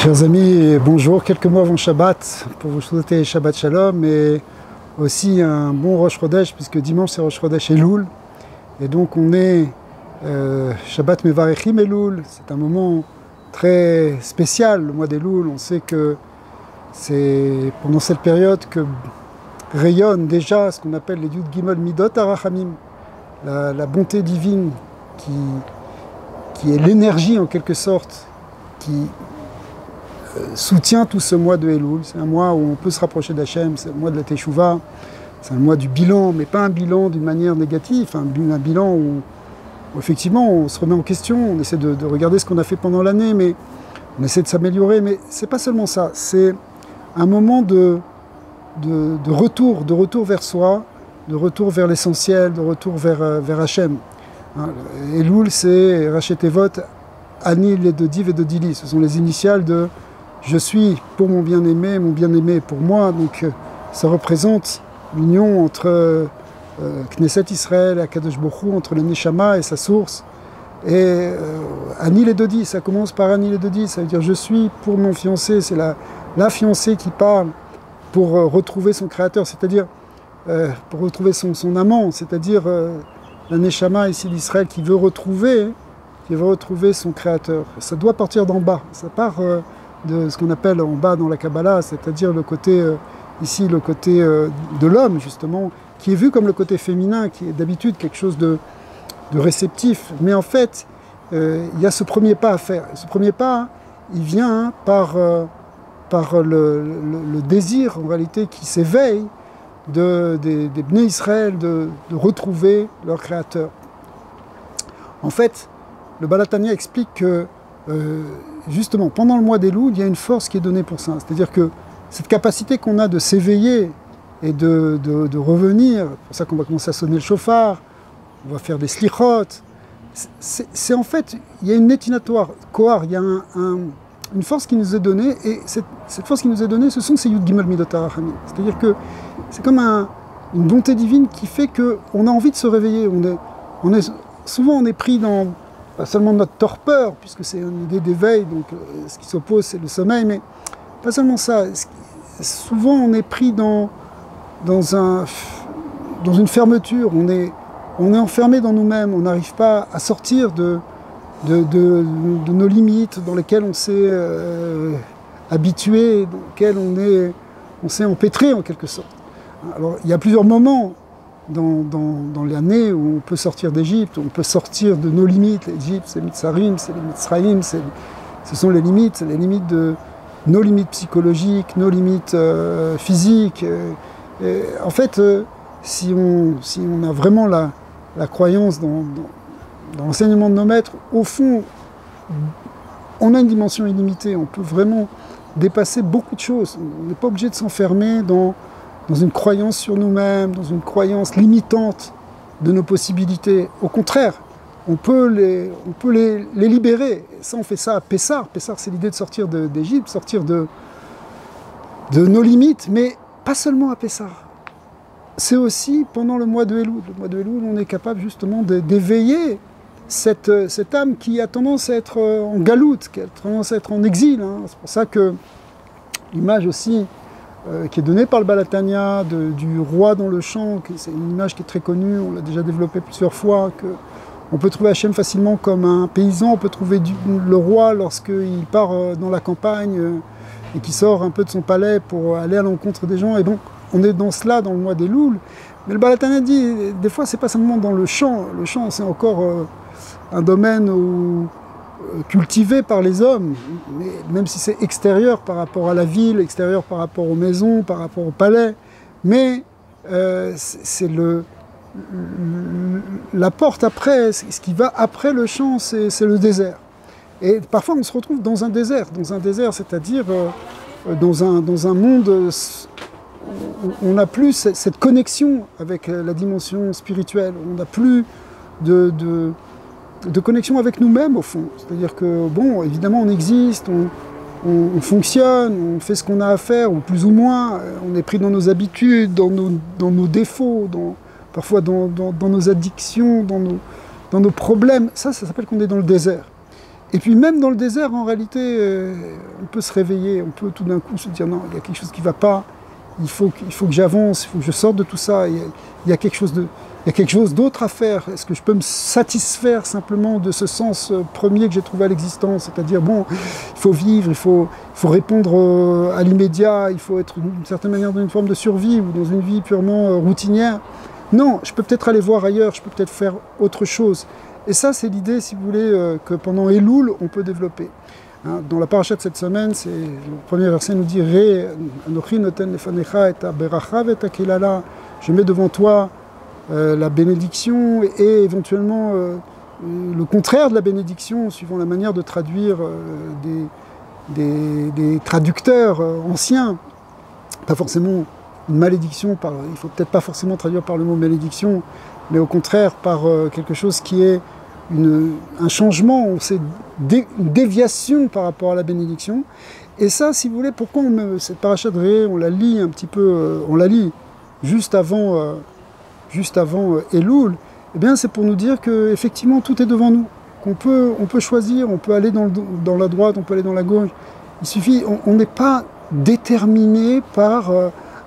Chers amis, bonjour. Quelques mots avant Shabbat pour vous souhaiter Shabbat Shalom et aussi un bon Rosh Chodesh puisque dimanche c'est Rosh Chodesh Elul et donc on est Shabbat Mevarechim Elul. C'est un moment très spécial, le mois d'Elul. On sait que c'est pendant cette période que rayonne déjà ce qu'on appelle les Yud Gimel Midot Arachamim, la bonté divine qui est l'énergie en quelque sorte qui soutient tout ce mois de Elul. C'est un mois où on peut se rapprocher d'Hachem, c'est le mois de la Teshuvah, c'est un mois du bilan, mais pas un bilan d'une manière négative, un bilan où effectivement on se remet en question, on essaie de regarder ce qu'on a fait pendant l'année, mais on essaie de s'améliorer, mais c'est pas seulement ça, c'est un moment de retour vers soi, de retour vers l'essentiel, de retour vers Hachem. Elul, c'est Rachet Tevot, Ani, les de Div et de Dili, ce sont les initiales de je suis pour mon bien-aimé pour moi, donc ça représente l'union entre Knesset Israël et Akadosh Baruch Hu, entre le Neshama et sa source. Et Ani les Dodi, ça commence par Ani les Dodi, ça veut dire je suis pour mon fiancé, c'est la fiancée qui parle pour retrouver son créateur, c'est-à-dire pour retrouver son amant, c'est-à-dire la Neshama ici d'Israël qui veut retrouver son créateur. Ça doit partir d'en bas, ça part de ce qu'on appelle en bas dans la Kabbalah, c'est-à-dire le côté, ici le côté de l'homme justement, qui est vu comme le côté féminin, qui est d'habitude quelque chose de réceptif. Mais en fait, il y a ce premier pas à faire. Ce premier pas, il vient par le désir en réalité qui s'éveille des Bnei Israël de retrouver leur créateur. En fait, le Baal HaTanya explique que, justement, pendant le mois d'Elul, il y a une force qui est donnée pour ça. C'est-à-dire que cette capacité qu'on a de s'éveiller et de revenir, c'est pour ça qu'on va commencer à sonner le shofar, on va faire des slichot, c'est en fait, il y a une nétinatoire, kohar, il y a une force qui nous est donnée, et cette force qui nous est donnée, ce sont ces Yud Gimel Midot Arachamim. C'est-à-dire que c'est comme une bonté divine qui fait qu'on a envie de se réveiller. Souvent on est pris dans pas seulement notre torpeur, puisque c'est une idée d'éveil, donc ce qui s'oppose c'est le sommeil, mais pas seulement ça. Souvent on est pris dans une fermeture, on est enfermé dans nous-mêmes, on n'arrive pas à sortir de nos limites dans lesquelles on s'est habitué, dans lesquelles on s'est empêtré en quelque sorte. Alors il y a plusieurs moments dans l'année où on peut sortir d'Égypte, on peut sortir de nos limites. L'Égypte, c'est Mitzarim, c'est les Mitzraïm, ce sont les limites de nos limites psychologiques, nos limites physiques. Et en fait, si on a vraiment la croyance dans l'enseignement de nos maîtres, au fond, on a une dimension illimitée, on peut vraiment dépasser beaucoup de choses. On n'est pas obligé de s'enfermer dans une croyance sur nous-mêmes, dans une croyance limitante de nos possibilités. Au contraire, on peut les libérer. Et ça, on fait ça à Pessar. Pessar, c'est l'idée de sortir d'Égypte, sortir de nos limites, mais pas seulement à Pessar. C'est aussi pendant le mois de Elul. Le mois de Elul, on est capable justement d'éveiller cette âme qui a tendance à être en galoute, qui a tendance à être en exil. C'est pour ça que l'image aussi qui est donnée par le Baal HaTanya du roi dans le champ, c'est une image qui est très connue, on l'a déjà développée plusieurs fois, qu'on peut trouver Hachem facilement comme un paysan, on peut trouver le roi lorsqu'il part dans la campagne et qui sort un peu de son palais pour aller à l'encontre des gens, et donc on est dans cela dans le mois d'Elul. Mais le Baal HaTanya dit, des fois c'est pas seulement dans le champ c'est encore un domaine cultivé par les hommes, mais même si c'est extérieur par rapport à la ville, extérieur par rapport aux maisons, par rapport au palais, mais c'est la porte après, ce qui va après le champ, c'est le désert. Et parfois on se retrouve dans un désert, c'est-à-dire dans un monde où on n'a plus cette connexion avec la dimension spirituelle, on n'a plus de connexion avec nous-mêmes au fond. C'est-à-dire que, bon, évidemment on existe, on fonctionne, on fait ce qu'on a à faire, ou plus ou moins, on est pris dans nos habitudes, dans nos défauts, parfois dans nos addictions, dans nos problèmes. Ça s'appelle qu'on est dans le désert. Et puis même dans le désert, en réalité, on peut se réveiller, on peut tout d'un coup se dire non, il y a quelque chose qui ne va pas, il faut que j'avance, il faut que je sorte de tout ça, il y a quelque chose d'autre à faire. Est-ce que je peux me satisfaire simplement de ce sens premier que j'ai trouvé à l'existence, c'est-à-dire bon, il faut vivre, il faut répondre à l'immédiat, il faut être d'une certaine manière dans une forme de survie ou dans une vie purement routinière. Non, je peux peut-être aller voir ailleurs, je peux peut-être faire autre chose. Et ça, c'est l'idée, si vous voulez, que pendant Elul, on peut développer. Hein, dans la paracha de cette semaine, le premier verset nous dit Re, Anochi noten lefanecha et beracha et kilala. Je mets devant toi la bénédiction et éventuellement le contraire de la bénédiction, suivant la manière de traduire des traducteurs anciens. Pas forcément une malédiction, il ne faut peut-être pas forcément traduire par le mot malédiction, mais au contraire par quelque chose qui est un changement, c'est une déviation par rapport à la bénédiction. Et ça, si vous voulez, pourquoi cette paracha de Ré, on la lit un petit peu, on la lit juste avant Elul, eh bien c'est pour nous dire que effectivement tout est devant nous, on peut choisir, on peut aller dans la droite, on peut aller dans la gauche. Il suffit, on n'est pas déterminé par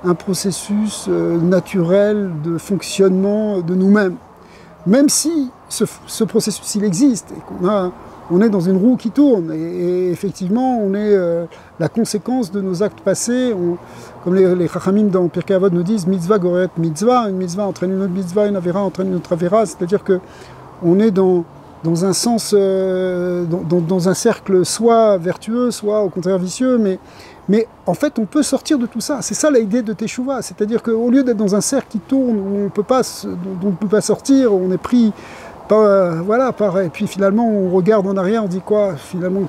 un processus naturel de fonctionnement de nous-mêmes. Même si ce processus il existe et on est dans une roue qui tourne et effectivement on est la conséquence de nos actes passés. Comme les Chachamim dans Pirkei Avot nous disent, mitzvah goret mitzvah, une mitzvah entraîne une autre mitzvah, une avera entraîne une autre avera, c'est-à-dire que on est dans un sens, dans un cercle soit vertueux, soit au contraire vicieux, mais en fait, on peut sortir de tout ça. C'est ça l'idée de Teshuvah. C'est-à-dire qu'au lieu d'être dans un cercle qui tourne, où on ne peut pas sortir, où on est pris et puis finalement, on regarde en arrière, on dit quoi, finalement,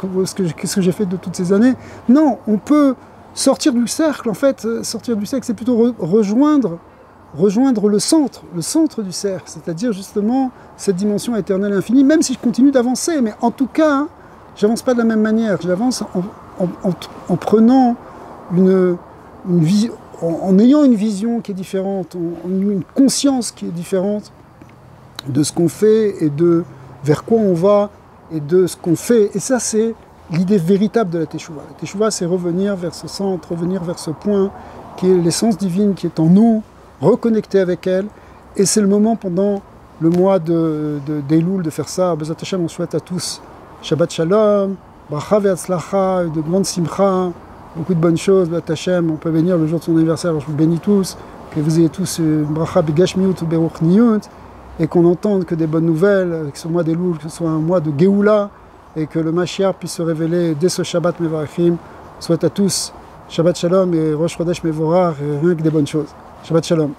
qu'est-ce que j'ai fait de toutes ces années? Non, on peut sortir du cercle, en fait. Sortir du cercle, c'est plutôt rejoindre le centre du cercle, c'est-à-dire justement cette dimension éternelle et infinie, même si je continue d'avancer, mais en tout cas, hein, j'avance pas de la même manière, j'avance en prenant en ayant une vision qui est différente, une conscience qui est différente de ce qu'on fait et de vers quoi on va et de ce qu'on fait. Et ça, c'est l'idée véritable de la Teshuvah. La Teshuvah, c'est revenir vers ce centre, revenir vers ce point qui est l'essence divine qui est en nous, reconnecter avec elle. Et c'est le moment pendant le mois d'Elul de faire ça. Bezat Hashem, on souhaite à tous Shabbat Shalom, Bracha ve'atzlacha, de grandes simcha, beaucoup de bonnes choses. Bezat Hashem, on peut bénir le jour de son anniversaire. Alors je vous bénis tous, que vous ayez tous Bracha begashmiut ou beruchniyut, et qu'on entende que des bonnes nouvelles, que ce mois d'Elul, que ce soit un mois de Géoula, et que le Mashiach puisse se révéler dès ce Shabbat Mevarachim. On souhaite à tous Shabbat Shalom et Rosh Chodesh Mevorach, et rien que des bonnes choses. Shabbat Shalom.